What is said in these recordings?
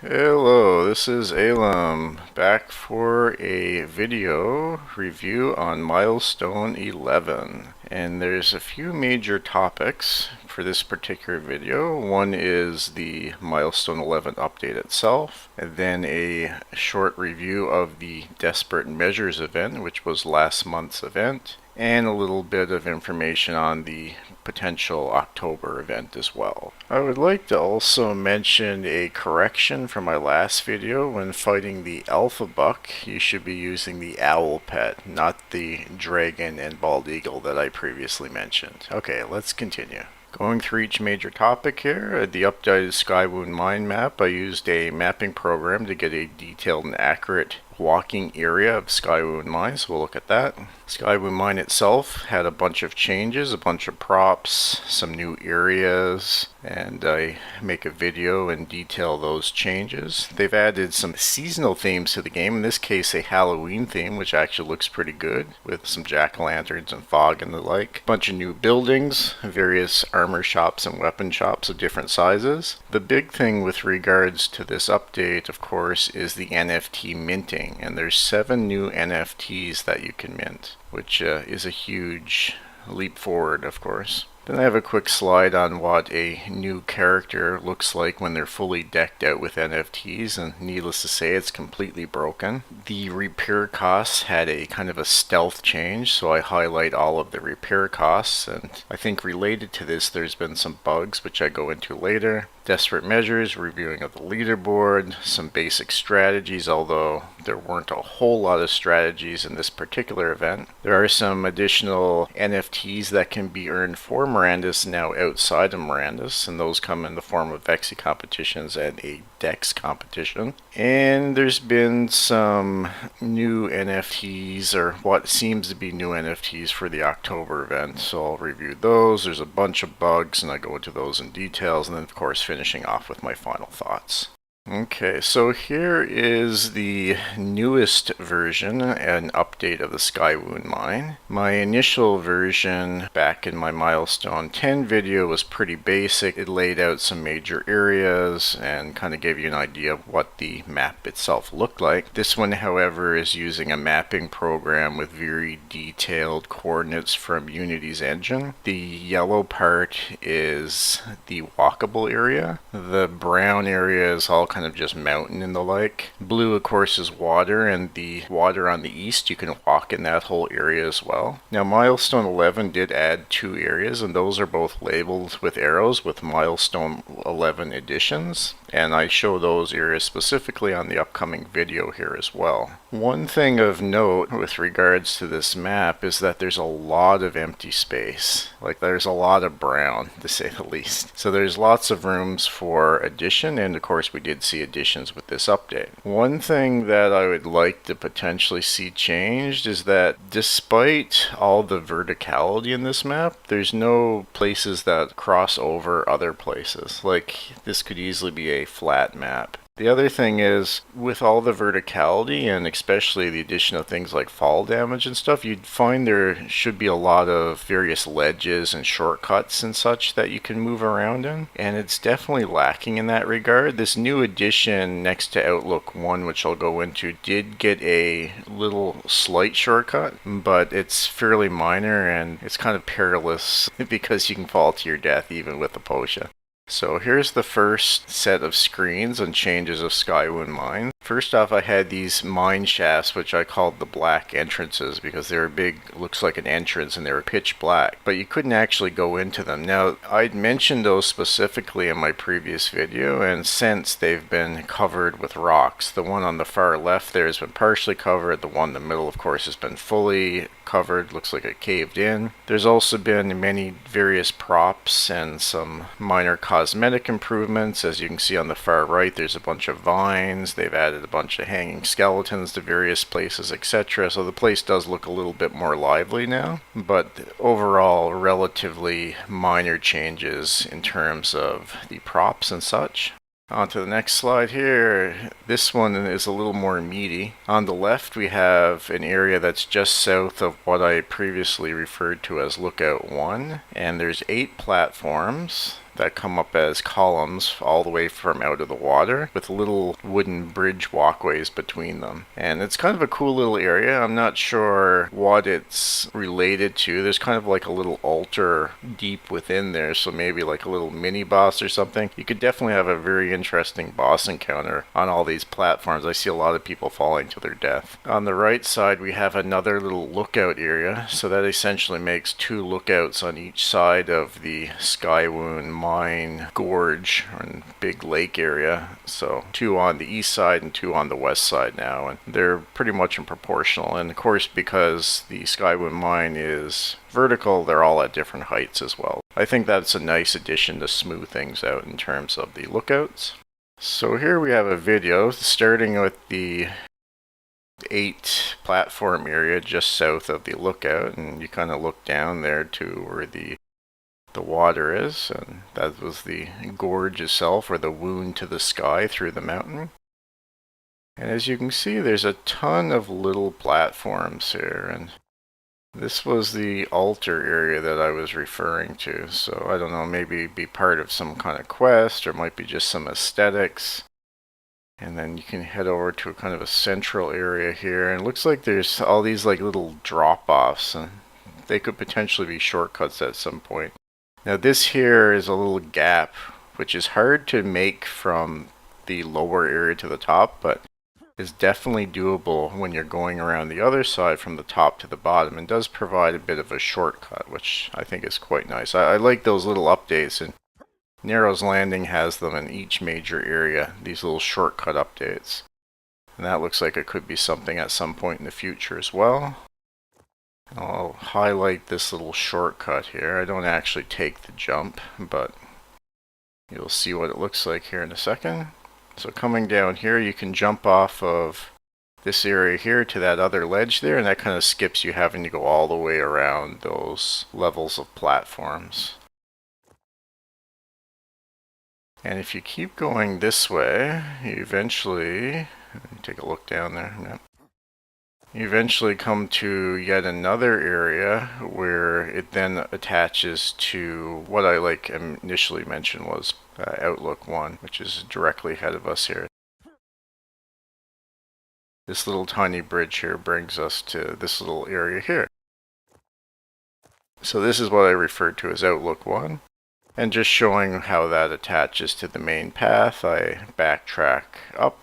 Hello, this is Elam, back for a video review on Milestone 11. And there's a few major topics for this particular video. One is the Milestone 11 update itself, and then a short review of the Desperate Measures event, which was last month's event, and a little bit of information on the potential October event as well. I would like to also mention a correction from my last video. When fighting the Alpha Buck, you should be using the Owl Pet, not the Dragon and Bald Eagle that I previously mentioned. Okay, let's continue. Going through each major topic here, the updated Skywound Mine map. I used a mapping program to get a detailed and accurate walking area of Skywound Mine, so we'll look at that. Skywound Mine itself had a bunch of changes, a bunch of props, some new areas, and I make a video and detail those changes. They've added some seasonal themes to the game, in this case a Halloween theme, which actually looks pretty good, with some jack-o'-lanterns and fog and the like. A bunch of new buildings, various armor shops and weapon shops of different sizes. The big thing with regards to this update, of course, is the NFT minting, and there's 7 new NFTs that you can mint, which is a huge leap forward, of course. Then I have a quick slide on what a new character looks like when they're fully decked out with NFTs, and needless to say, it's completely broken. The repair costs had a kind of a stealth change, so I highlight all of the repair costs, and I think related to this there's been some bugs which I go into later. Desperate measures, reviewing of the leaderboard, some basic strategies, although there weren't a whole lot of strategies in this particular event. There are some additional NFTs that can be earned for Mirandus now outside of Mirandus, and those come in the form of Vexy competitions and a Dex competition. And there's been some new NFTs, or what seems to be new NFTs for the October event, so I'll review those. There's a bunch of bugs, and I go into those in details, and then of course finishing off with my final thoughts. Okay, so here is the newest version, an update of the Skywound Mine. My initial version back in my Milestone 10 video was pretty basic. It laid out some major areas and kind of gave you an idea of what the map itself looked like. This one, however, is using a mapping program with very detailed coordinates from Unity's engine. The yellow part is the walkable area. The brown area is all kind of just mountain and the like. Blue, of course, is water, and the water on the east, you can walk in that whole area as well. Now, Milestone 11 did add 2 areas, and those are both labeled with arrows with Milestone 11 editions, and I show those areas specifically on the upcoming video here as well. One thing of note with regards to this map is that there's a lot of empty space. Like, there's a lot of brown, to say the least. So there's lots of rooms for addition, and of course we did see additions with this update. One thing that I would like to potentially see changed is that despite all the verticality in this map, there's no places that cross over other places. Like, this could easily be a flat map. The other thing is, with all the verticality, and especially the addition of things like fall damage and stuff, you'd find there should be a lot of various ledges and shortcuts and such that you can move around in, and it's definitely lacking in that regard. This new addition next to Outlook 1, which I'll go into, did get a little slight shortcut, but it's fairly minor, and it's kind of perilous because you can fall to your death even with a potion. So here's the first set of screens and changes of Skywound Mine. First off, I had these mine shafts, which I called the black entrances because they were big, looks like an entrance, and they were pitch black, but you couldn't actually go into them. Now, I'd mentioned those specifically in my previous video, and since they've been covered with rocks. The one on the far left there has been partially covered, the one in the middle, of course, has been fully covered, looks like it caved in. There's also been many various props and some minor cosmetic improvements. As you can see on the far right, there's a bunch of vines. They've added a bunch of hanging skeletons to various places, etc. So the place does look a little bit more lively now, but overall relatively minor changes in terms of the props and such. On to the next slide here. This one is a little more meaty. On the left we have an area that's just south of what I previously referred to as Lookout 1, and there's 8 platforms. that come up as columns all the way from out of the water with little wooden bridge walkways between them. And it's kind of a cool little area. I'm not sure what it's related to. There's kind of like a little altar deep within there, so maybe like a little mini boss or something. You could definitely have a very interesting boss encounter on all these platforms. I see a lot of people falling to their death. On the right side we have another little lookout area, so that essentially makes two lookouts on each side of the Skywound Mine gorge and big lake area. So two on the east side and two on the west side now, and they're pretty much in proportional. And of course, because the Skywound Mine is vertical, they're all at different heights as well. I think that's a nice addition to smooth things out in terms of the lookouts. So here we have a video starting with the 8 platform area just south of the lookout, and you kind of look down there to where the water is, and that was the gorge itself, or the wound to the sky through the mountain. And as you can see, there's a ton of little platforms here, and this was the altar area that I was referring to. So I don't know, maybe be part of some kind of quest, or might be just some aesthetics. And then you can head over to a kind of a central area here, and it looks like there's all these like little drop-offs, and they could potentially be shortcuts at some point. Now this here is a little gap, which is hard to make from the lower area to the top, but is definitely doable when you're going around the other side from the top to the bottom, and does provide a bit of a shortcut, which I think is quite nice. I like those little updates, and Narrow's Landing has them in each major area, these little shortcut updates. And that looks like it could be something at some point in the future as well. I'll highlight this little shortcut here. I don't actually take the jump, but you'll see what it looks like here in a second. So coming down here, you can jump off of this area here to that other ledge there, and that kind of skips you having to go all the way around those levels of platforms. And if you keep going this way, you eventually, take a look down there, you eventually come to yet another area where it then attaches to what I initially mentioned was Outlook 1, which is directly ahead of us here. This little tiny bridge here brings us to this little area here. So this is what I referred to as Outlook 1. And just showing how that attaches to the main path, I backtrack up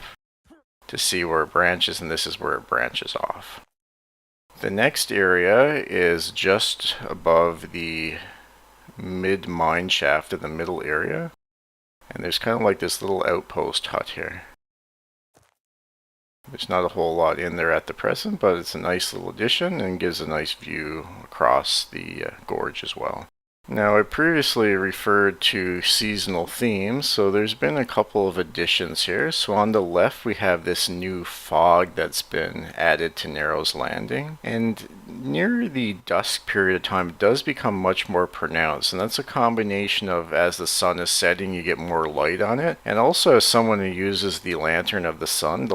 to see where it branches, and this is where it branches off. The next area is just above the mid-mine shaft of the middle area, and there's kind of like this little outpost hut here. There's not a whole lot in there at the present, but it's a nice little addition and gives a nice view across the gorge as well. Now, I previously referred to seasonal themes, so there's been a couple of additions here. So on the left we have this new fog that's been added to Narrow's Landing, and near the dusk period of time it does become much more pronounced, and that's a combination of as the sun is setting you get more light on it, and also as someone who uses the lantern of the sun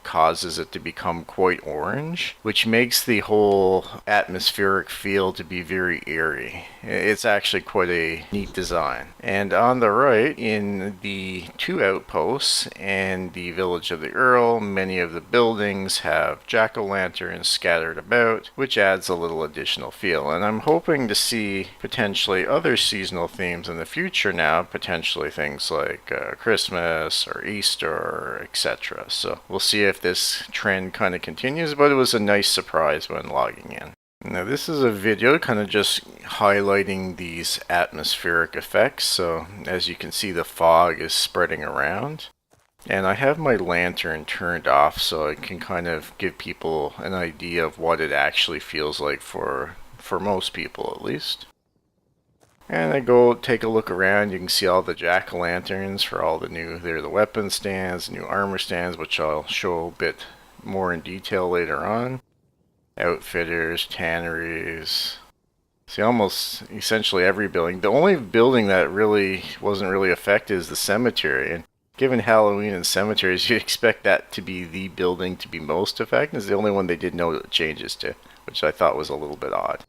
causes it to become quite orange, which makes the whole atmospheric feel to be very eerie. It's actually quite a neat design. And on the right, in the 2 outposts and the village of the Earl, many of the buildings have jack-o'-lanterns scattered about, which adds a little additional feel. And I'm hoping to see potentially other seasonal themes in the future now, potentially things like Christmas or Easter, etc. So we'll see if this trend kind of continues, but it was a nice surprise when logging in. Now this is a video kind of just highlighting these atmospheric effects. So as you can see, the fog is spreading around, and I have my lantern turned off so I can kind of give people an idea of what it actually feels like for most people at least. And I go take a look around. You can see all the jack-o'-lanterns for all the new, they're the weapon stands, new armor stands, which I'll show a bit more in detail later on. Outfitters, tanneries. See, almost essentially every building. The only building that really wasn't really affected is the cemetery. And given Halloween and cemeteries, you'd expect that to be the building to be most affected. It's the only one they did no changes to, which I thought was a little bit odd.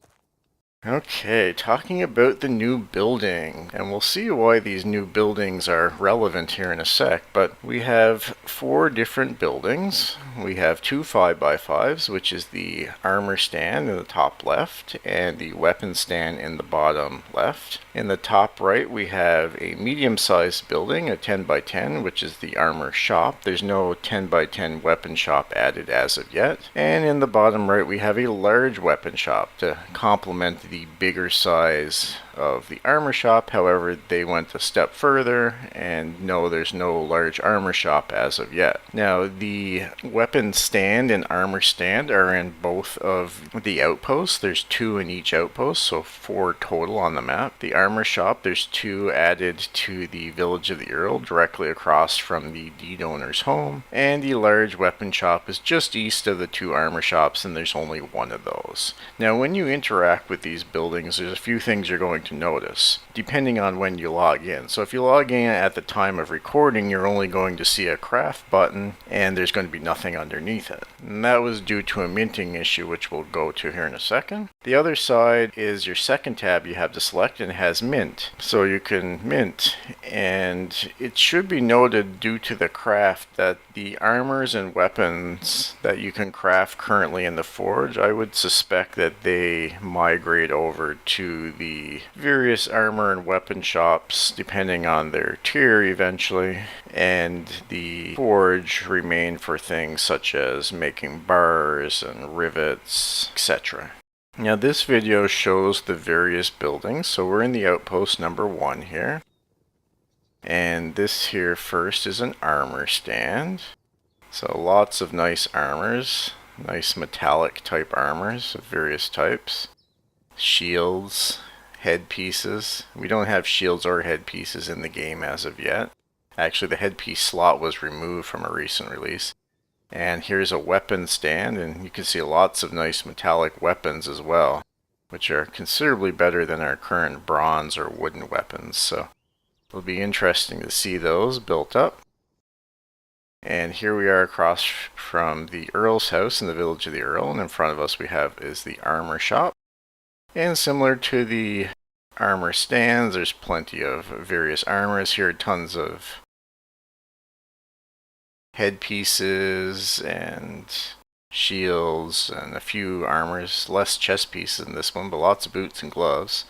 Okay, talking about the new building, and we'll see why these new buildings are relevant here in a sec, but we have 4 different buildings. We have 2 5x5s, which is the armor stand in the top left and the weapon stand in the bottom left. In the top right, we have a medium-sized building, a 10x10, which is the armor shop. There's no 10x10 weapon shop added as of yet. And in the bottom right, we have a large weapon shop to complement the bigger size of the armor shop. However, they went a step further, and no, there's no large armor shop as of yet. Now, the weapon stand and armor stand are in both of the outposts. There's 2 in each outpost, so 4 total on the map. The armor shop, there's 2 added to the village of the Earl, directly across from the deed owner's home. And the large weapon shop is just east of the 2 armor shops, and there's only 1 of those. Now, when you interact with these buildings, there's a few things you're going to notice, depending on when you log in. So if you log in at the time of recording, you're only going to see a craft button, and there's going to be nothing underneath it. And that was due to a minting issue, which we'll go to here in a second. The other side is your second tab you have to select, and it has mint. So you can mint, and it should be noted due to the craft that the armors and weapons that you can craft currently in the forge, I would suspect that they migrate over to the various armor and weapon shops depending on their tier eventually, and the forge remain for things such as making bars and rivets, etc. Now this video shows the various buildings, so we're in the outpost number 1 here. And this here first is an armor stand. So lots of nice armors, nice metallic type armors of various types. Shields, headpieces. We don't have shields or headpieces in the game as of yet. Actually, the headpiece slot was removed from a recent release. And here's a weapon stand, and you can see lots of nice metallic weapons as well, which are considerably better than our current bronze or wooden weapons. So it'll be interesting to see those built up. And here we are across from the Earl's house in the village of the Earl, and in front of us we have is the armor shop. And similar to the armor stands, there's plenty of various armors here, tons of headpieces and shields and a few armors, less chest pieces in this one, but lots of boots and gloves.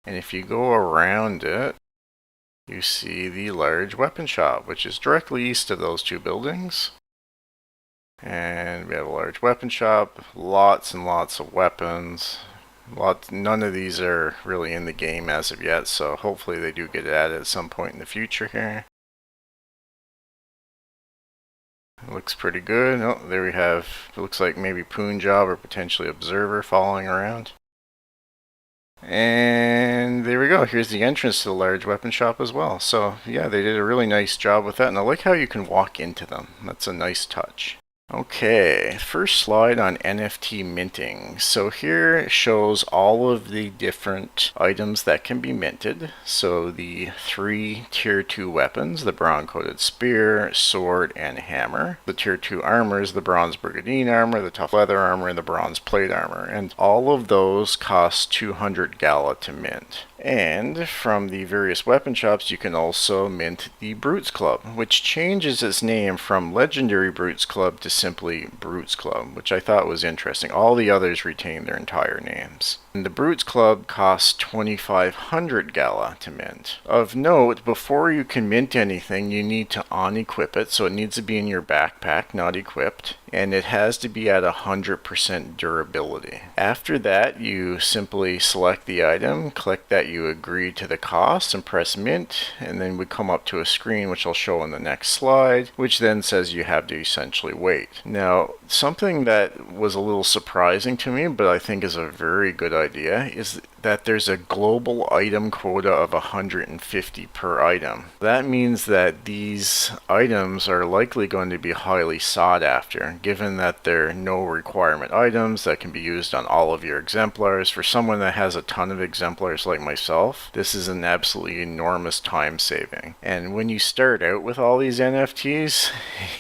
And if you go around it, you see the large weapon shop, which is directly east of those 2 buildings. And we have a large weapon shop, lots and lots of weapons. None of these are really in the game as of yet, so hopefully they do get added at some point in the future here. It looks pretty good. Oh, there we have, it looks like maybe Punjab or potentially Observer following around. And there we go. Here's the entrance to the large weapon shop as well. So yeah, they did a really nice job with that, and I like how you can walk into them. That's a nice touch. Okay, first slide on NFT minting. So here it shows all of the different items that can be minted. So the 3 tier 2 weapons, the bronze coated spear, sword, and hammer. The tier 2 armors, the bronze brigandine armor, the tough leather armor, and the bronze plate armor. And all of those cost 200 Gala to mint. And from the various weapon shops, you can also mint the Brutes Club, which changes its name from Legendary Brutes Club to simply Brutes Club, which I thought was interesting. All the others retain their entire names. And the Brutes Club costs 2,500 Gala to mint. Of note, before you can mint anything, you need to unequip it, so it needs to be in your backpack, not equipped. And it has to be at 100% durability. After that, you simply select the item, click that you agree to the cost, and press mint, and then we come up to a screen which I'll show in the next slide, which then says you have to essentially wait. Now, something that was a little surprising to me, but I think is a very good idea, is that there's a global item quota of 150 per item. That means that these items are likely going to be highly sought after, given that they're no requirement items that can be used on all of your exemplars. For someone that has a ton of exemplars like myself, this is an absolutely enormous time saving. And when you start out with all these NFTs,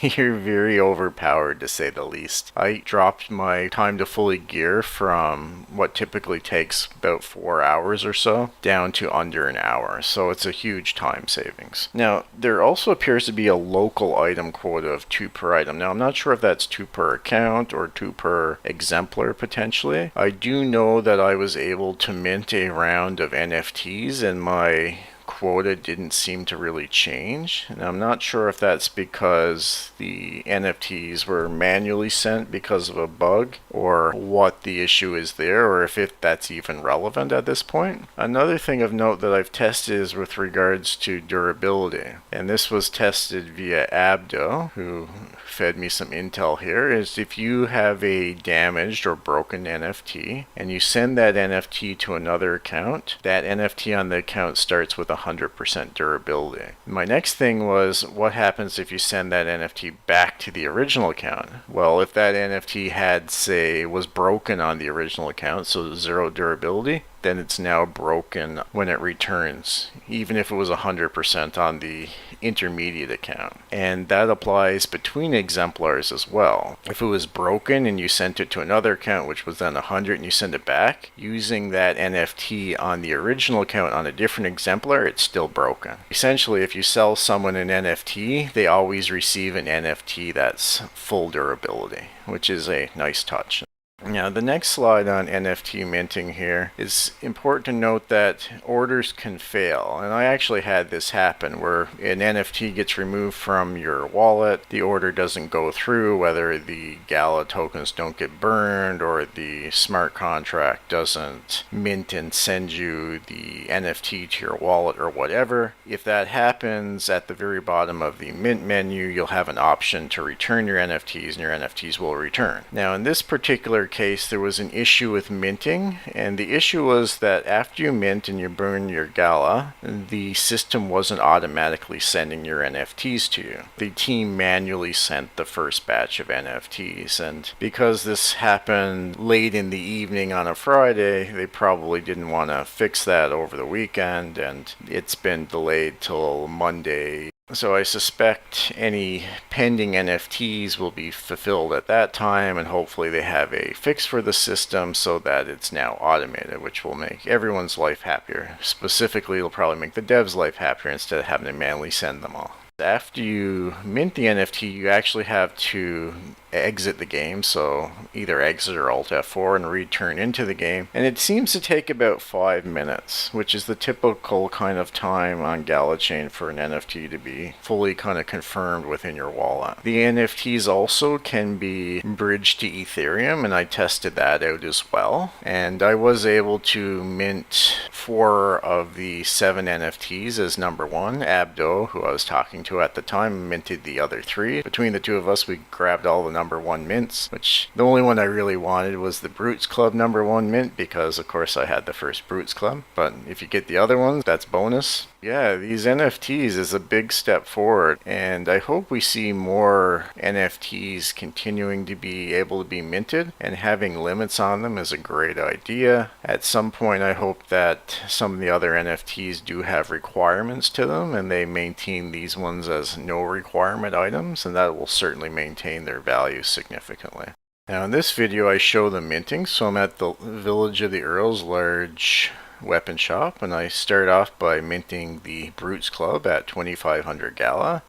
you're very overpowered, to say the least. I dropped my time to fully gear from what typically takes about 4 hours or so down to under an hour, so it's a huge time savings. Now, there also appears to be a local item quota of 2 per item. Now, I'm not sure if that's 2 per account or 2 per exemplar potentially. I do know that I was able to mint a round of NFTs and my quota didn't seem to really change. And I'm not sure if that's because the NFTs were manually sent because of a bug or what the issue is there, or if that's even relevant at this point. Another thing of note that I've tested is with regards to durability. And this was tested via Abdo, who fed me some intel here, is if you have a damaged or broken NFT and you send that NFT to another account, that NFT on the account starts with 100% durability. My next thing was, what happens if you send that NFT back to the original account? Well, if that NFT had, say, was broken on the original account, so 0 durability, then it's now broken when it returns, even if it was 100% on the intermediate account. And that applies between exemplars as well. If it was broken and you sent it to another account, which was then 100, and you send it back, using that NFT on the original account on a different exemplar, it's still broken. Essentially, if you sell someone an NFT, they always receive an NFT that's full durability, which is a nice touch. Now, the next slide on NFT minting here is important to note that orders can fail. And I actually had this happen where an NFT gets removed from your wallet, the order doesn't go through, whether the Gala tokens don't get burned or the smart contract doesn't mint and send you the NFT to your wallet or whatever. If that happens, at the very bottom of the mint menu, you'll have an option to return your NFTs, and your NFTs will return. Now, in this particular case, there was an issue with minting, and the issue was that after you mint and you burn your Gala, the system wasn't automatically sending your NFTs to you. The team manually sent the first batch of NFTs, and because this happened late in the evening on a Friday, they probably didn't want to fix that over the weekend, and it's been delayed till Monday. So I suspect any pending NFTs will be fulfilled at that time, and hopefully they have a fix for the system so that it's now automated, which will make everyone's life happier. Specifically, it'll probably make the devs' life happier instead of having to manually send them all. After you mint the NFT, you actually have to exit the game, so either exit or Alt F4 and return into the game, and it seems to take about 5 minutes, which is the typical kind of time on Gala Chain for an NFT to be fully kind of confirmed within your wallet. The NFTs also can be bridged to Ethereum, and I tested that out as well, and I was able to mint 4 of the 7 NFTs as number 1. Abdo, who I was talking to at the time, minted the other 3. Between the two of us, we grabbed all the number 1 mints, which the only one I really wanted was the Brutes Club number 1 mint, because of course I had the first Brutes Club, but if you get the other ones, that's bonus. Yeah, these NFTs is a big step forward, and I hope we see more NFTs continuing to be able to be minted, and having limits on them is a great idea. At some point, I hope that some of the other NFTs do have requirements to them, and they maintain these ones as no requirement items, and that will certainly maintain their value significantly. Now in this video I show the minting, so I'm at the Village of the Earls large weapon shop, and I start off by minting the Brutes Club at 2500 Gala.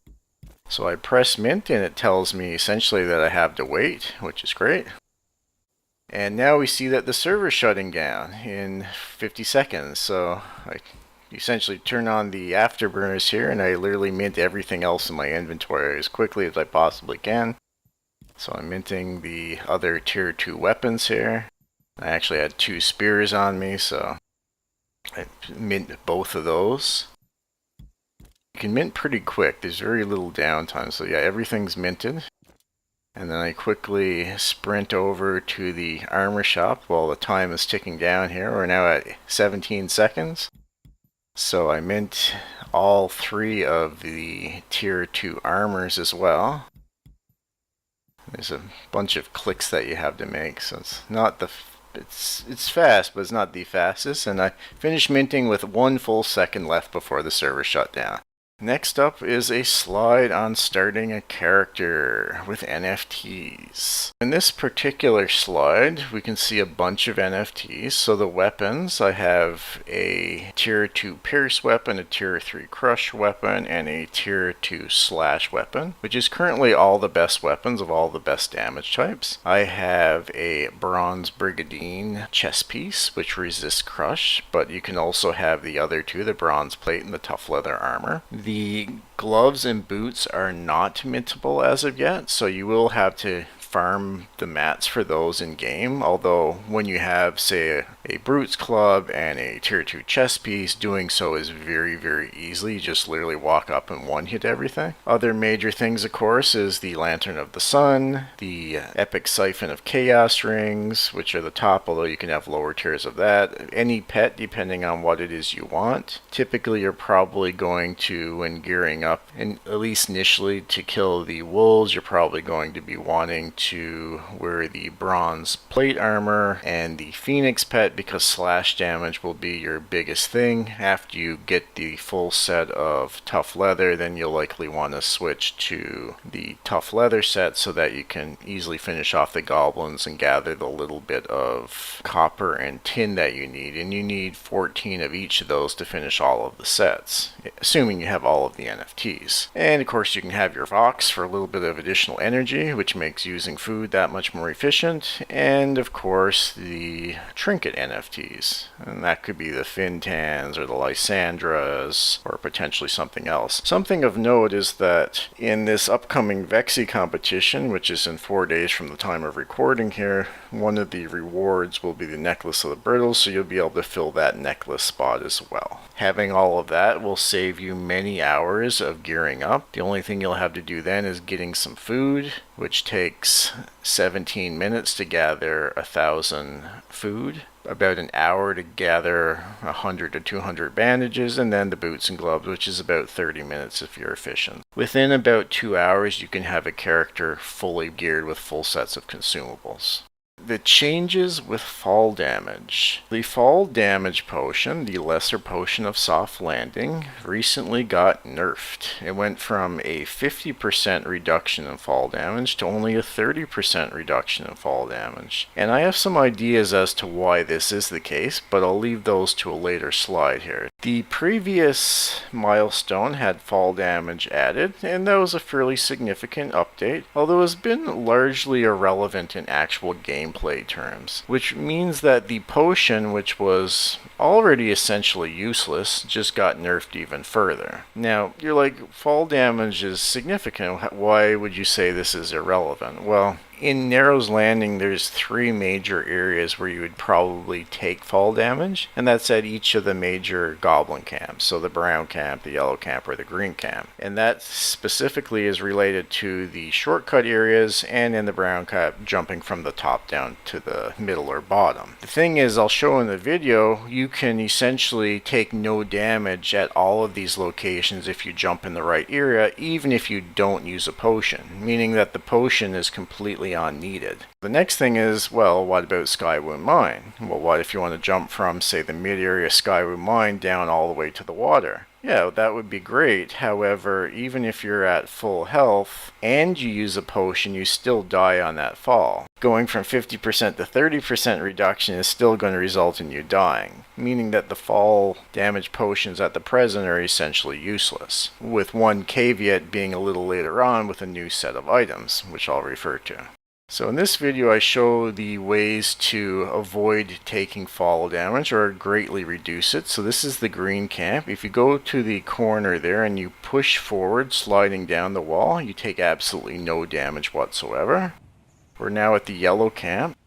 So I press mint and it tells me essentially that I have to wait, which is great. And now we see that the server's shutting down in 50 seconds, so I essentially turn on the afterburners here and I literally mint everything else in my inventory as quickly as I possibly can. So I'm minting the other tier 2 weapons here. I actually had 2 spears on me, so I mint both of those. You can mint pretty quick, there's very little downtime, so yeah, everything's minted. And then I quickly sprint over to the armor shop while the time is ticking down here. We're now at 17 seconds. So I mint all 3 of the tier 2 armors as well. There's a bunch of clicks that you have to make, so it's not the it's fast, but it's not the fastest. And I finished minting with 1 full second left before the server shut down. Next up is a slide on starting a character with NFTs. In this particular slide, we can see a bunch of NFTs. So the weapons, I have a tier 2 pierce weapon, a tier 3 crush weapon, and a tier 2 slash weapon, which is currently all the best weapons of all the best damage types. I have a bronze brigandine chest piece, which resists crush, but you can also have the other 2, the bronze plate and the tough leather armor. The gloves and boots are not mintable as of yet, so you will have to farm the mats for those in game, although when you have, say, a Brute's Club and a tier 2 chest piece, doing so is very, very easy. You just literally walk up and one-hit everything. Other major things, of course, is the Lantern of the Sun, the Epic Siphon of Chaos Rings, which are the top, although you can have lower tiers of that. Any pet, depending on what it is you want. Typically, you're probably going to, when gearing up, and at least initially, to kill the wolves, you're probably going to be wanting to wear the bronze plate armor and the phoenix pet, because slash damage will be your biggest thing. After you get the full set of tough leather, then you'll likely want to switch to the tough leather set so that you can easily finish off the goblins and gather the little bit of copper and tin that you need, and you need 14 of each of those to finish all of the sets, assuming you have all of the NFTs. And of course you can have your Vox for a little bit of additional energy, which makes using food that much more efficient, and of course the trinket NFTs, and that could be the Fintans or the Lysandras or potentially something else. Something of note is that in this upcoming Vexy competition, which is in 4 days from the time of recording here, one of the rewards will be the Necklace of the Brittle, so you'll be able to fill that necklace spot as well. Having all of that will save you many hours of gearing up. The only thing you'll have to do then is getting some food, which takes 17 minutes to gather 1,000 food, about an hour to gather 100 to 200 bandages, and then the boots and gloves, which is about 30 minutes if you're efficient. Within about 2 hours, you can have a character fully geared with full sets of consumables. The changes with fall damage. The fall damage potion, the lesser potion of soft landing, recently got nerfed. It went from a 50% reduction in fall damage to only a 30% reduction in fall damage. And I have some ideas as to why this is the case, but I'll leave those to a later slide here. The previous milestone had fall damage added, and that was a fairly significant update, although it's been largely irrelevant in actual gameplay terms, which means that the potion, which was already essentially useless, just got nerfed even further. Now, you're like, fall damage is significant. Why would you say this is irrelevant? Well, in Narrow's Landing, there's 3 major areas where you would probably take fall damage, and that's at each of the major goblin camps, so the brown camp, the yellow camp, or the green camp. And that specifically is related to the shortcut areas, and in the brown camp, jumping from the top down to the middle or bottom. The thing is, I'll show in the video, you can essentially take no damage at all of these locations if you jump in the right area, even if you don't use a potion, meaning that the potion is completely unneeded. The next thing is, well, what about Skywound Mine? Well, what if you want to jump from, say, the mid-area Skywound Mine down all the way to the water? Yeah, that would be great. However, even if you're at full health and you use a potion, you still die on that fall. Going from 50% to 30% reduction is still going to result in you dying, meaning that the fall damage potions at the present are essentially useless, with one caveat being a little later on with a new set of items, which I'll refer to. So in this video I show the ways to avoid taking fall damage or greatly reduce it. So this is the green camp. If you go to the corner there and you push forward, sliding down the wall, you take absolutely no damage whatsoever. We're now at the yellow camp,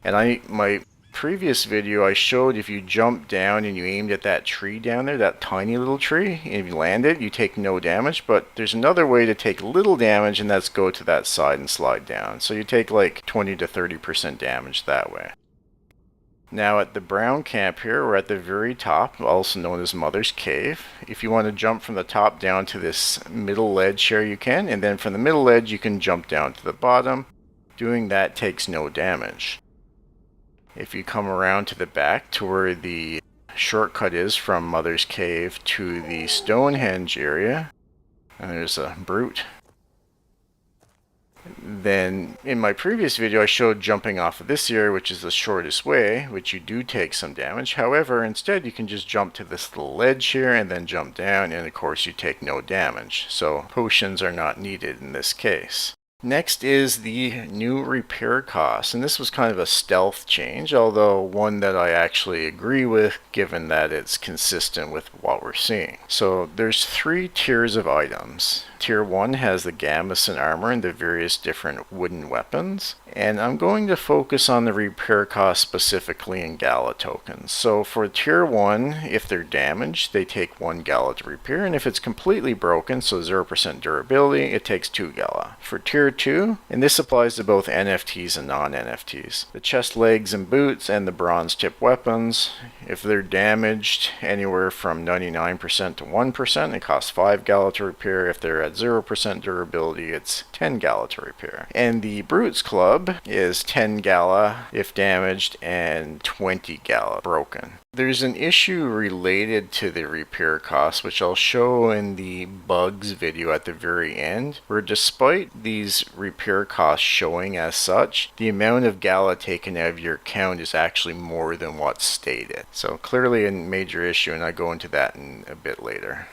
and my Previous video I showed if you jump down and you aimed at that tree down there, that tiny little tree, and if you land it, you take no damage. But there's another way to take little damage, and that's go to that side and slide down. So you take like 20 to 30% damage that way. Now at the brown camp here, we're at the very top, also known as Mother's Cave. If you want to jump from the top down to this middle ledge here, you can, and then from the middle ledge you can jump down to the bottom. Doing that takes no damage. If you come around to the back to where the shortcut is from Mother's Cave to the Stonehenge area, and there's a brute. Then in my previous video I showed jumping off of this area, which is the shortest way, which you do take some damage. However, instead you can just jump to this little ledge here and then jump down, and of course you take no damage. So potions are not needed in this case. Next is the new repair cost, and this was kind of a stealth change, although one that I actually agree with given that it's consistent with what we're seeing. So there's 3 tiers of items. Tier 1 has the gambeson armor and the various different wooden weapons, and I'm going to focus on the repair cost specifically in Gala tokens. So for Tier 1, if they're damaged, they take 1 Gala to repair, and if it's completely broken, so 0% durability, it takes 2 Gala. For Tier 2, and this applies to both NFTs and non-NFTs, the chest legs and boots and the bronze tip weapons, if they're damaged anywhere from 99% to 1%, it costs 5 Gala to repair. If they're at 0% durability, it's 10 Gala to repair. And the Brutes Club is 10 Gala if damaged and 20 Gala broken. There's an issue related to the repair costs, which I'll show in the bugs video at the very end, where despite these repair costs showing as such, the amount of Gala taken out of your account is actually more than what's stated. So clearly a major issue, and I'll go into that in a bit later.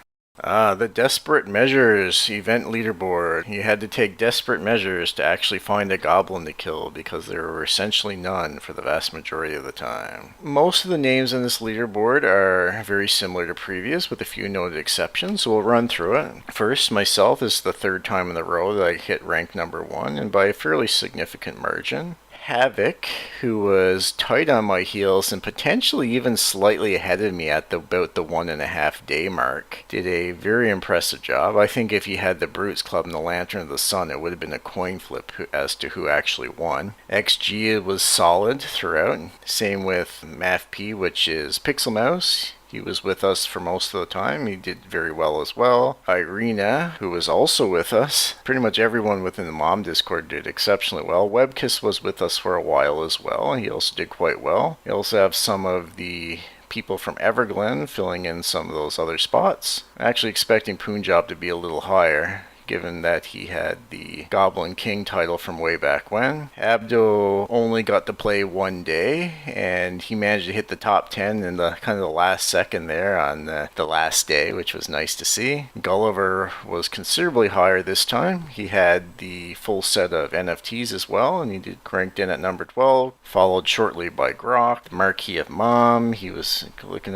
The desperate measures event leaderboard. You had to take desperate measures to actually find a goblin to kill because there were essentially none for the vast majority of the time. Most of the names in this leaderboard are very similar to previous with a few noted exceptions, so we'll run through it. First, myself, this is the 3rd time in a row that I hit rank number 1, and by a fairly significant margin. Havoc, who was tight on my heels and potentially even slightly ahead of me at about the 1.5 day mark, did a very impressive job. I think if you had the Brutes Club and the Lantern of the Sun, it would have been a coin flip as to who actually won. XG was solid throughout. Same with MAFP, which is Pixel Mouse. He was with us for most of the time. He did very well as well. Irina, who was also with us. Pretty much everyone within the Mom Discord did exceptionally well. Webkiss was with us for a while as well. He also did quite well. We also have some of the people from Everglen filling in some of those other spots. I'm actually expecting Punjab to be a little higher, given that he had the Goblin King title from way back when. Abdo only got to play 1 day, and he managed to hit the top 10 in the kind of the last second there on the last day, which was nice to see. Gulliver was considerably higher this time. He had the full set of NFTs as well, and he did ranked in at number 12, followed shortly by Grok, the Marquis of Mom. He was clicking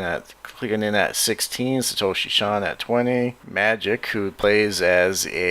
in at 16, Satoshi Shan at 20. Magic, who plays as a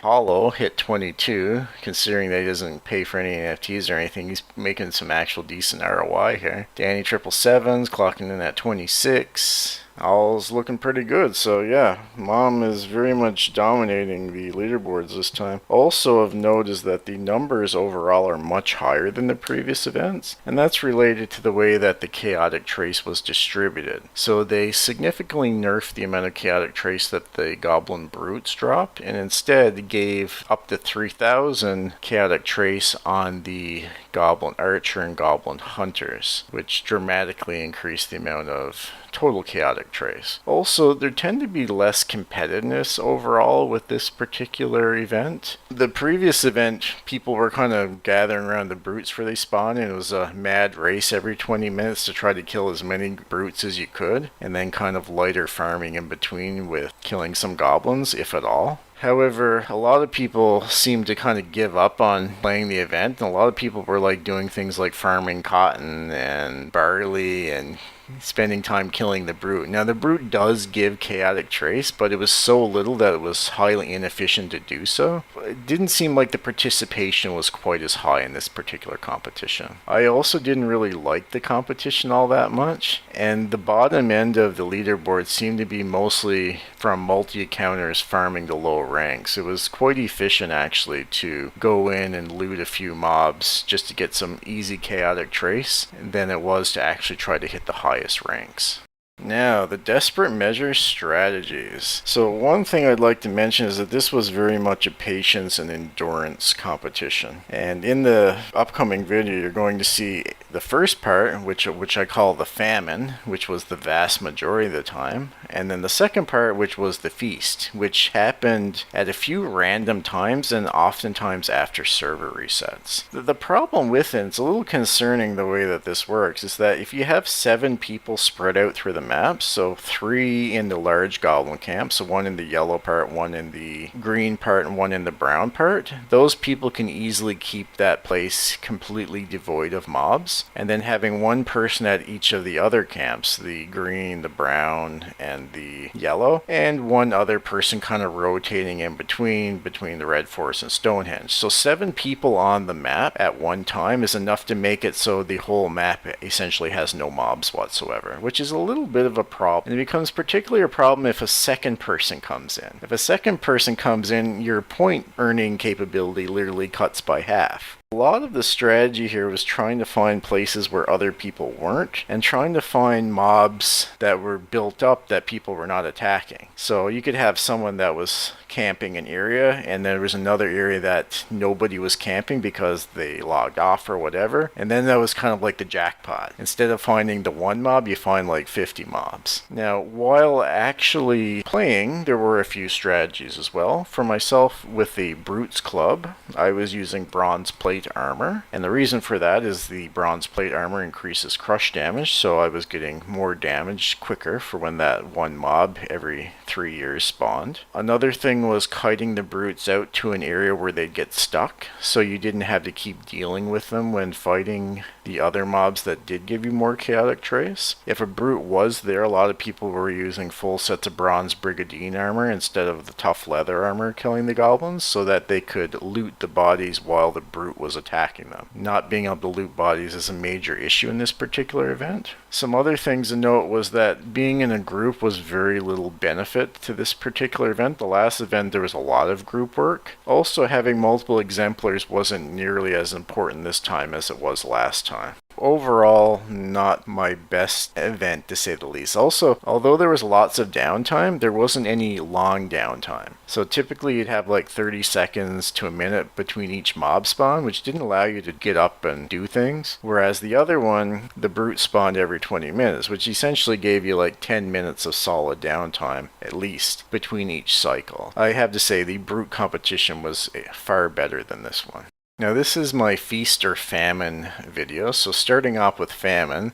Hollow, hit 22, considering that he doesn't pay for any NFTs or anything. He's making some actual decent ROI here. Danny 777's clocking in at 26. All's looking pretty good, so yeah, Mom is very much dominating the leaderboards this time. Also of note is that the numbers overall are much higher than the previous events, and that's related to the way that the chaotic trace was distributed. So they significantly nerfed the amount of chaotic trace that the Goblin Brutes dropped, and instead gave up to 3,000 chaotic trace on the Goblin Archer and Goblin Hunters, which dramatically increased the amount of total chaotic trace. Also, there tend to be less competitiveness overall with this particular event. The previous event, people were kind of gathering around the brutes where they spawn, and it was a mad race every 20 minutes to try to kill as many brutes as you could, and then kind of lighter farming in between with killing some goblins, if at all. However, a lot of people seemed to kind of give up on playing the event, and a lot of people were like doing things like farming cotton and barley and spending time killing the brute. Now the brute does give chaotic trace, but it was so little that it was highly inefficient to do so. It didn't seem like the participation was quite as high in this particular competition. I also didn't really like the competition all that much, and the bottom end of the leaderboard seemed to be mostly from multi-accounters farming the low ranks. It was quite efficient actually to go in and loot a few mobs just to get some easy chaotic trace than it was to actually try to hit the highest ranks. Now, the desperate measures strategies. So one thing I'd like to mention is that this was very much a patience and endurance competition. And in the upcoming video, you're going to see the first part, which I call the famine, which was the vast majority of the time. And then the second part, which was the feast, which happened at a few random times and oftentimes after server resets. The problem with it, it's a little concerning the way that this works, is that if you have 7 people spread out through the maps, so 3 in the large goblin camp, so 1 in the yellow part, 1 in the green part, and 1 in the brown part, those people can easily keep that place completely devoid of mobs. And then having 1 person at each of the other camps, the green, the brown, and the yellow, and 1 other person kind of rotating in between the Red Forest and Stonehenge. So 7 people on the map at one time is enough to make it so the whole map essentially has no mobs whatsoever, which is a little bit of a problem. And it becomes particularly a problem if a second person comes in. If a second person comes in, your point earning capability literally cuts by half. A lot of the strategy here was trying to find places where other people weren't, and trying to find mobs that were built up that people were not attacking. So you could have someone that was camping an area, and there was another area that nobody was camping because they logged off or whatever, and then that was kind of like the jackpot. Instead of finding the 1 mob, you find like 50 mobs. Now, while actually playing, there were a few strategies as well. For myself, with the Brutes Club, I was using bronze plate armor, and the reason for that is the bronze plate armor increases crush damage, so I was getting more damage quicker for when that 1 mob every 3 years spawned. Another thing was kiting the brutes out to an area where they'd get stuck, so you didn't have to keep dealing with them when fighting the other mobs that did give you more chaotic trace. If a brute was there, a lot of people were using full sets of bronze brigandine armor instead of the tough leather armor killing the goblins, so that they could loot the bodies while the brute was attacking them. Not being able to loot bodies is a major issue in this particular event. Some other things to note was that being in a group was very little benefit to this particular event. The last event there was a lot of group work. Also, having multiple exemplars wasn't nearly as important this time as it was last time. Overall, not my best event to say the least. Also, although there was lots of downtime, there wasn't any long downtime. So typically you'd have like 30 seconds to a minute between each mob spawn, which didn't allow you to get up and do things. Whereas the other one, the brute spawned every 20 minutes, which essentially gave you like 10 minutes of solid downtime, at least, between each cycle. I have to say the brute competition was far better than this one. Now this is my feast or famine video, so starting off with famine,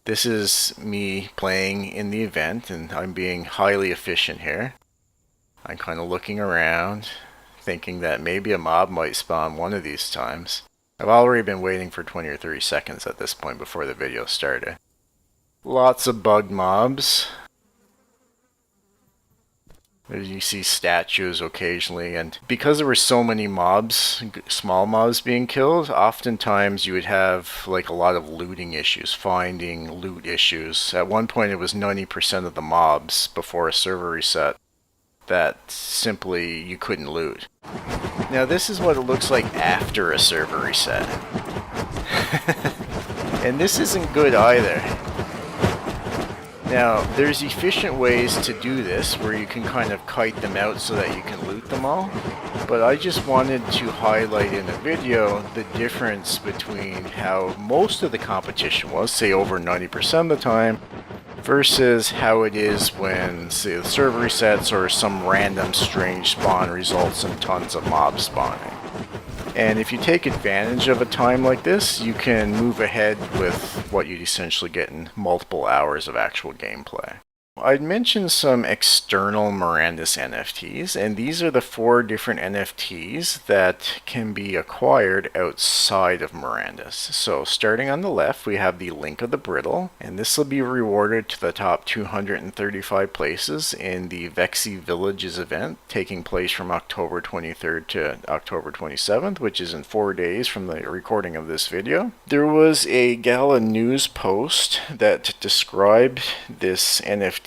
this is me playing in the event and I'm being highly efficient here. I'm kind of looking around, thinking that maybe a mob might spawn one of these times. I've already been waiting for 20 or 30 seconds at this point before the video started. Lots of bug mobs. You see statues occasionally, and because there were so many mobs, small mobs being killed, oftentimes you would have like a lot of looting issues, finding loot issues. At one point it was 90% of the mobs before a server reset that simply you couldn't loot. Now this is what it looks like after a server reset. And this isn't good either. Now, there's efficient ways to do this where you can kind of kite them out so that you can loot them all, but I just wanted to highlight in the video the difference between how most of the competition was, say over 90% of the time, versus how it is when, say, the server resets or some random strange spawn results in tons of mobs spawning. And if you take advantage of a time like this, you can move ahead with what you'd essentially get in multiple hours of actual gameplay. I'd mentioned some external Mirandus NFTs, and these are the 4 different NFTs that can be acquired outside of Mirandus. So starting on the left, we have the Link of the Brittle, and this will be rewarded to the top 235 places in the Vexy Villages event, taking place from October 23rd to October 27th, which is in 4 days from the recording of this video. There was a Gala news post that described this NFT's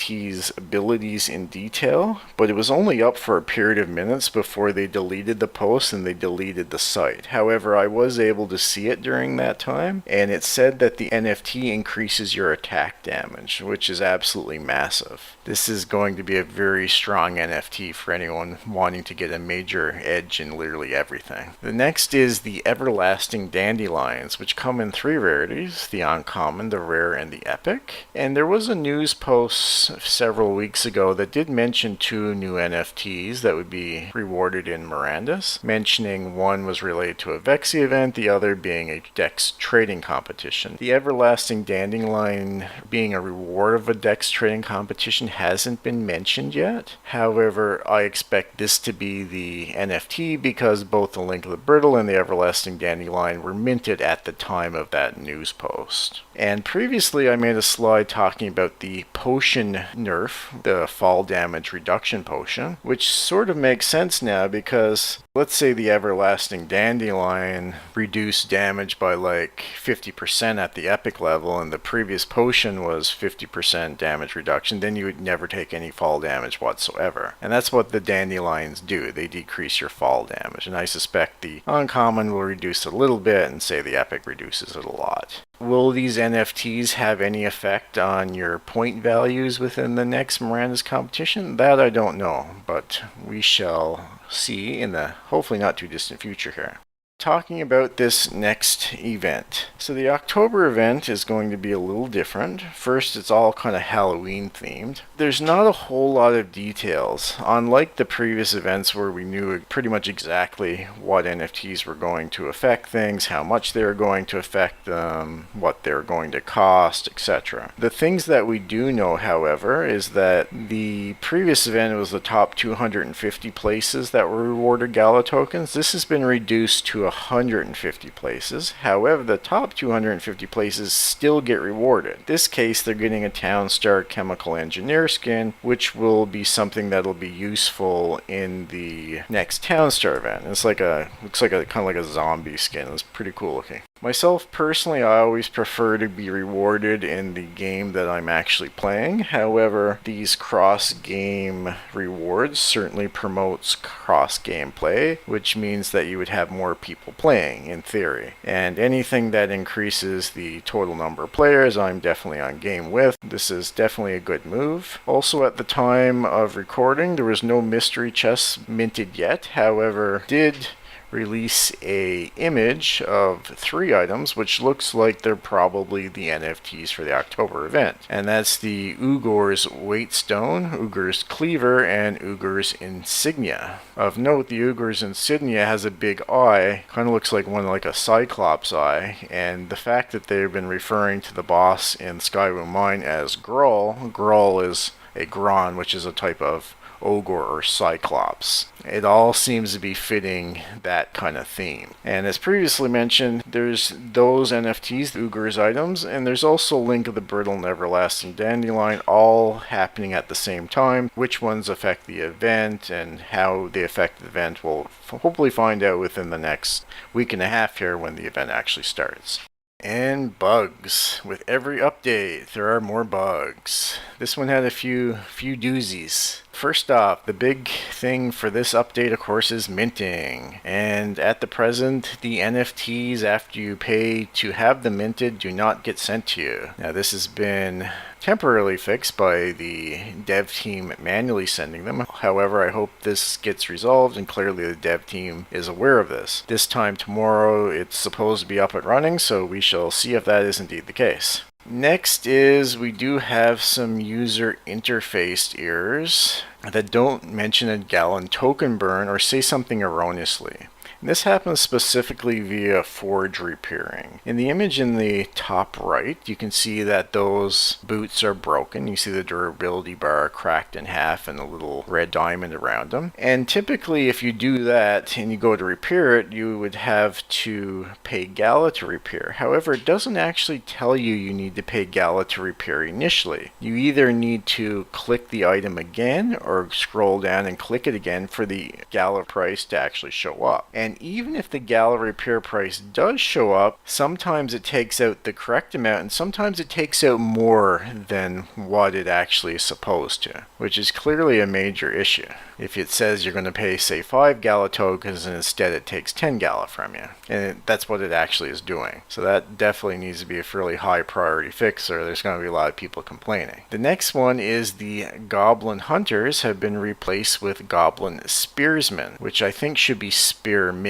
abilities in detail, but it was only up for a period of minutes before they deleted the post and they deleted the site. However, I was able to see it during that time, and it said that the NFT increases your attack damage, which is absolutely massive. This is going to be a very strong NFT for anyone wanting to get a major edge in literally everything. The next is the Everlasting Dandelions, which come in 3 rarities, the Uncommon, the Rare, and the Epic. And there was a news post several weeks ago that did mention 2 new NFTs that would be rewarded in Mirandus, mentioning one was related to a Vexy event, the other being a DEX trading competition. The Everlasting Dandelion being a reward of a DEX trading competition hasn't been mentioned yet. However, I expect this to be the NFT because both the Link of the Brittle and the Everlasting Dandelion were minted at the time of that news post. And previously I made a slide talking about the potion nerf, the fall damage reduction potion, which sort of makes sense now because let's say the Everlasting Dandelion reduced damage by like 50% at the epic level and the previous potion was 50% damage reduction, then you would never take any fall damage whatsoever. And that's what the dandelions do. They decrease your fall damage. And I suspect the uncommon will reduce it a little bit and say the epic reduces it a lot. Will these NFTs have any effect on your point values within the next Mirandus competition? That I don't know, but we shall see in the hopefully not too distant future here. Talking about this next event. So the October event is going to be a little different. First, it's all kind of Halloween themed. There's not a whole lot of details. Unlike the previous events where we knew pretty much exactly what NFTs were going to affect things, how much they were going to affect them, what they're going to cost, etc. The things that we do know, however, is that the previous event was the top 250 places that were rewarded Gala tokens. This has been reduced to 150 places. However, the top 250 places still get rewarded. In this case, they're getting a Town Star Chemical Engineer skin, which will be something that'll be useful in the next Town Star event. It's like looks like a kind of like a zombie skin. It's pretty cool looking. Myself personally, I always prefer to be rewarded in the game that I'm actually playing. However, these cross-game rewards certainly promotes cross-game play, which means that you would have more people playing in theory. And anything that increases the total number of players, I'm definitely on game with. This is definitely a good move. Also, at the time of recording, there was no mystery chests minted yet. However, did release a image of 3 items which looks like they're probably the NFTs for the October event, and that's the Ugor's Waitstone, Ugor's Cleaver, and Ugor's Insignia. Of note, the Ugor's Insignia has a big eye, kind of looks like one like a Cyclops eye, and the fact that they've been referring to the boss in Skywound Mine as Gruul. Gruul is a Gron, which is a type of ogre or cyclops. It all seems to be fitting that kind of theme. And as previously mentioned, there's those NFTs, the Ugor's items, and there's also Link of the Brittle and Everlasting Dandelion all happening at the same time. Which ones affect the event and how they affect the event we'll hopefully find out within the next week and a half here when the event actually starts. And bugs. With every update, there are more bugs. This one had a few doozies. First off, the big thing for this update, of course, is minting. And at the present, the NFTs, after you pay to have them minted, do not get sent to you. Now, this has been temporarily fixed by the dev team manually sending them. However, I hope this gets resolved, and clearly the dev team is aware of this. This time tomorrow, it's supposed to be up and running, so we shall see if that is indeed the case. Next is we do have some user interface errors that don't mention a gallon token burn or say something erroneously. This happens specifically via forge repairing. In the image in the top right, you can see that those boots are broken. You see the durability bar cracked in half and a little red diamond around them. And typically if you do that and you go to repair it, you would have to pay Gala to repair. However, it doesn't actually tell you you need to pay Gala to repair initially. You either need to click the item again or scroll down and click it again for the Gala price to actually show up. And even if the Gala repair price does show up, sometimes it takes out the correct amount and sometimes it takes out more than what it actually is supposed to, which is clearly a major issue. If it says you're going to pay, say, 5 Gala tokens and instead it takes 10 Gala from you, and that's what it actually is doing. So that definitely needs to be a fairly high priority fix, or there's going to be a lot of people complaining. The next one is the Goblin Hunters have been replaced with Goblin Spearsmen, which I think should be Spearmen,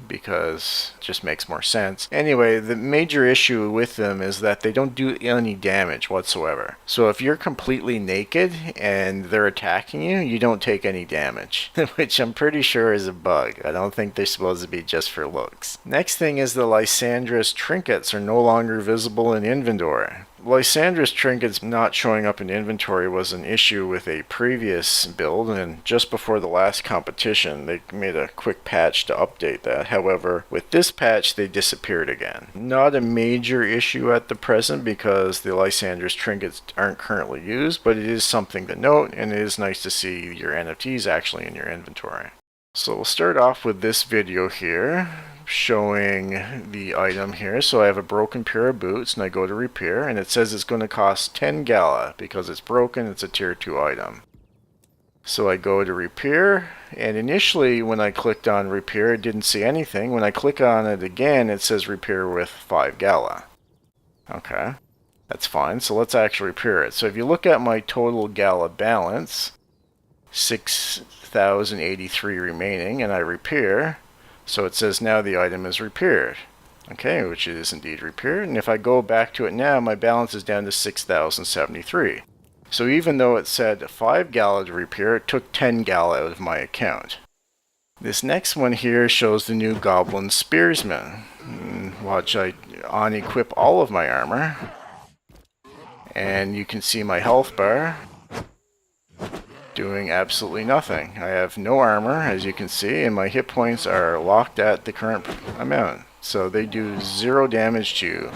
because it just makes more sense. Anyway, the major issue with them is that they don't do any damage whatsoever. So if you're completely naked and they're attacking you, you don't take any damage, which I'm pretty sure is a bug. I don't think they're supposed to be just for looks. Next thing is the Lysandrus trinkets are no longer visible in inventory. Lysandrus trinkets not showing up in inventory was an issue with a previous build, and just before the last competition they made a quick patch to update that. However, with this patch they disappeared again. Not a major issue at the present because the Lysandrus trinkets aren't currently used, but it is something to note, and it is nice to see your NFTs actually in your inventory. So we'll start off with this video here, showing the item here. So I have a broken pair of boots and I go to repair and it says it's going to cost 10 Gala because it's broken. It's a tier 2 item. So I go to repair, and initially when I clicked on repair it didn't see anything. When I click on it again it says repair with 5 Gala. Okay, that's fine. So let's actually repair it. So if you look at my total Gala balance, 6,083 remaining, and I repair. So it says now the item is repaired. Okay, which it is indeed repaired. And if I go back to it now, my balance is down to 6,073. So even though it said 5 Gala to repair, it took 10 Gala out of my account. This next one here shows the new Goblin Spearsmen. Watch, I unequip all of my armor. And you can see my health bar doing absolutely nothing. I have no armor, as you can see, and my hit points are locked at the current amount. So they do 0 damage to you,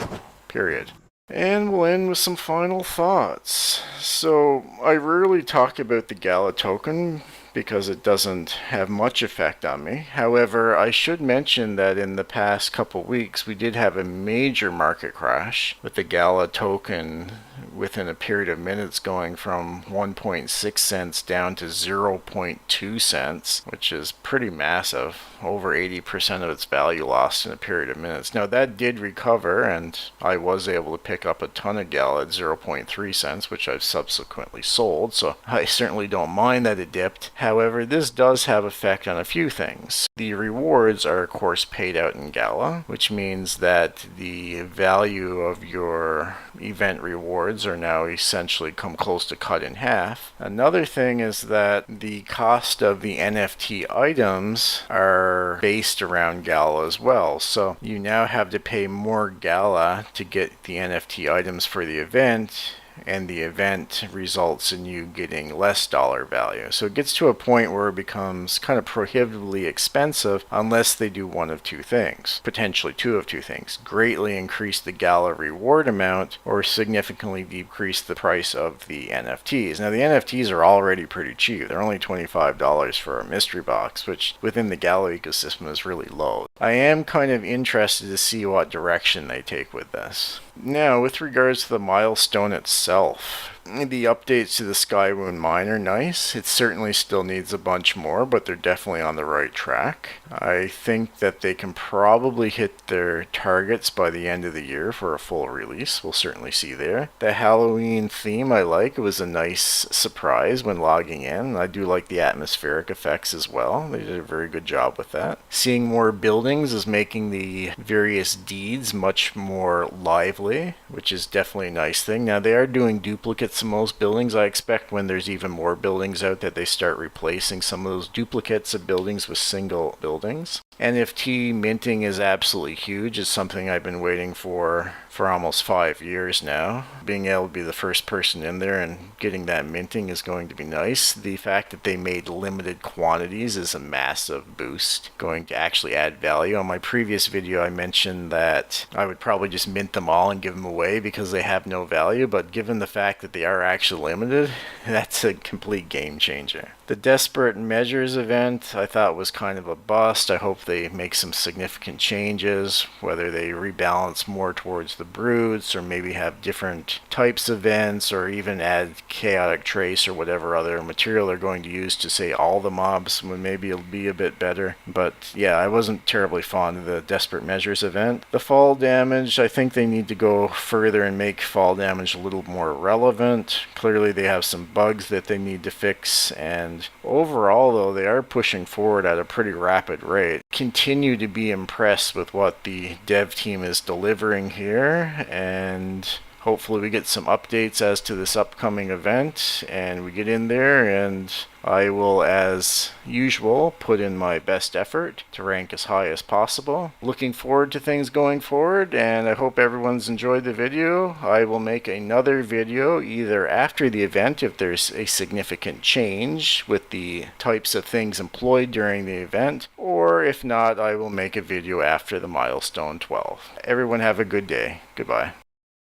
period. And we'll end with some final thoughts. So I rarely talk about the Gala token because it doesn't have much effect on me. However, I should mention that in the past couple weeks we did have a major market crash with the Gala token within a period of minutes going from 1.6 cents down to 0.2 cents, which is pretty massive. Over 80% of its value lost in a period of minutes. Now that did recover and I was able to pick up a ton of Gala at 0.3 cents, which I've subsequently sold, so I certainly don't mind that it dipped. However, this does have effect on a few things. The rewards are of course paid out in Gala, which means that the value of your event rewards are now essentially come close to cut in half. Another thing is that the cost of the NFT items are based around Gala as well. So you now have to pay more Gala to get the NFT items for the event, and the event results in you getting less dollar value. So it gets to a point where it becomes kind of prohibitively expensive unless they do one of two things, potentially two of two things: greatly increase the Gala reward amount or significantly decrease the price of the NFTs. Now the NFTs are already pretty cheap. They're only $25 for a mystery box, which within the Gala ecosystem is really low. I am kind of interested to see what direction they take with this. Now, with regards to the milestone itself, the updates to the Skywound Mine are nice. It certainly still needs a bunch more, but they're definitely on the right track. I think that they can probably hit their targets by the end of the year for a full release. We'll certainly see there. The Halloween theme I like. It was a nice surprise when logging in. I do like the atmospheric effects as well. They did a very good job with that. Seeing more buildings is making the various deeds much more lively, which is definitely a nice thing. Now they are doing duplicate some of those buildings. I expect when there's even more buildings out that they start replacing some of those duplicates of buildings with single buildings. NFT minting is absolutely huge. It's something I've been waiting for almost 5 years now. Being able to be the first person in there and getting that minting is going to be nice. The fact that they made limited quantities is a massive boost, going to actually add value. On my previous video I mentioned that I would probably just mint them all and give them away because they have no value, but given the fact that they are actually limited, that's a complete game changer. The Desperate Measures event I thought was kind of a bust. I hope they make some significant changes, whether they rebalance more towards the brutes or maybe have different types of events or even add chaotic trace or whatever other material they're going to use to say all the mobs, when maybe it'll be a bit better. But yeah, I wasn't terribly fond of the Desperate Measures event. The fall damage, I think they need to go further and make fall damage a little more relevant. Clearly they have some bugs that they need to fix, and overall though they are pushing forward at a pretty rapid rate. Continue to be impressed with what the dev team is delivering here, and hopefully we get some updates as to this upcoming event and we get in there, and I will, as usual, put in my best effort to rank as high as possible. Looking forward to things going forward, and I hope everyone's enjoyed the video. I will make another video either after the event if there's a significant change with the types of things employed during the event, or if not, I will make a video after the Milestone 12. Everyone have a good day. Goodbye.